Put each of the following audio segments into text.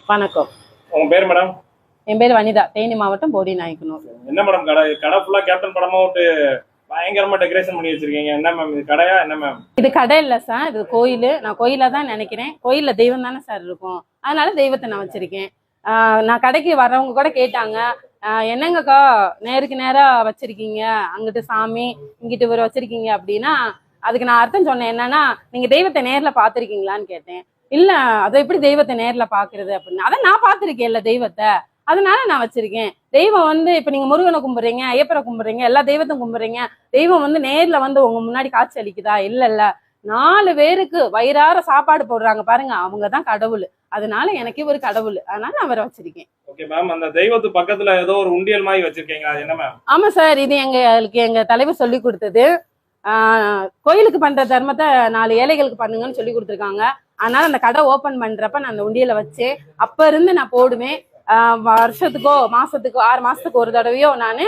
வணக்கம். உங்க பேர் மேடம்? என் பேர் வனிதா, தேனி மாவட்டம் போடி நாயக்கனூர். என்ன மேடம் கடை? கடை ஃபுல்லா கேப்டன் படமா விட்டு பயங்கரமா டெக்கரேஷன் பண்ணி வச்சிருக்கீங்க. என்ன மேம் இது, கடையா என்ன மேம்? இது கடை இல்லை சார், இது கோயில். நான் கோயிலா தான் நினைக்கிறேன். கோயில்ல தெய்வம் தானே சார் இருக்கும், அதனால தெய்வத்தை நான் வச்சிருக்கேன். நான் கடைக்கு வர்றவங்க கூட கேட்டாங்க, என்னங்கக்கா நேருக்கு நேரா வச்சிருக்கீங்க, அங்கிட்டு சாமி இங்கிட்டு இவர் வச்சிருக்கீங்க அப்படின்னா, அதுக்கு நான் அர்த்தம் சொன்னேன். என்னன்னா, நீங்க தெய்வத்தை நேர்ல பாத்திருக்கீங்களான்னு கேட்டேன். இல்ல, அதை எப்படி தெய்வத்தை நேர்ல பாக்குறது அப்படின்னு. அதான் நான் பாத்திருக்கேன்ல தெய்வத்தை, அதனால நான் வச்சிருக்கேன். தெய்வம் வந்து இப்ப நீங்க முருகனை கும்பிடுறீங்க, ஐயப்பரை கும்பிடுறீங்க, எல்லா தெய்வத்தையும் கும்பிடுறீங்க. தெய்வம் வந்து நேர்ல வந்து உங்க முன்னாடி காட்சி அளிக்குதா? இல்ல. 4 பேருக்கு வயிறார சாப்பாடு போடுறாங்க பாருங்க, அவங்கதான் கடவுள். அதனால எனக்கு ஒரு கடவுள், அதனால நான் அவரை வச்சிருக்கேன். Okay ma'am. அந்த தெய்வத்து பக்கத்துல ஏதோ ஒரு உண்டியல் மாதிரி வச்சிருக்கீங்க, அது என்ன மேம்? ஆமா சார், இது எங்க தலைவர் சொல்லி கொடுத்தது. கோயிலுக்கு பண்ற தர்மத்தை 4 ஏழைகளுக்கு பண்ணுங்கன்னு சொல்லி கொடுத்துருக்காங்க. அதனால அந்த கடை ஓபன் பண்றப்ப நான் அந்த உண்டியலை வச்சு அப்ப இருந்து நான் போடுவேன். வருஷத்துக்கோ மாசத்துக்கோ 6 மாசத்துக்கு ஒரு தடவையோ நான்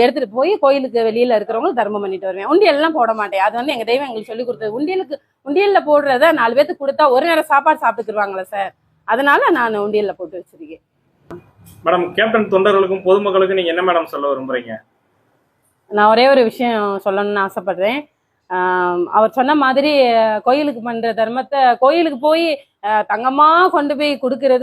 எடுத்துட்டு போய் கோயிலுக்கு வெளியில இருக்கிறவங்களுக்கு தர்மம் பண்ணிட்டு வருவேன். உண்டியல் எல்லாம் போட மாட்டேன். அது வந்து எங்க தெய்வம் எங்களுக்கு சொல்லி கொடுத்தது. உண்டியல்ல போடுறத 4 பேத்துக்கு கொடுத்தா ஒரு நேரம் சாப்பாடு சாப்பிட்டுக்குருவாங்களே சார், அதனால நான் உண்டியல்ல போட்டு வச்சிருக்கேன். மேடம், கேப்டன் தொண்டர்களுக்கும் பொதுமக்களுக்கும் நீங்க என்ன மேடம் சொல்ல விரும்புறீங்க? நான் ஒரே ஒரு விஷயம் சொல்லணும்னு ஆசைப்படுறேன். அவர் சொன்ன மாதிரி கோயிலுக்கு பண்ற தர்மத்தை கோயிலுக்கு போய் தங்கமா கொண்டு போய் கொடுக்கறது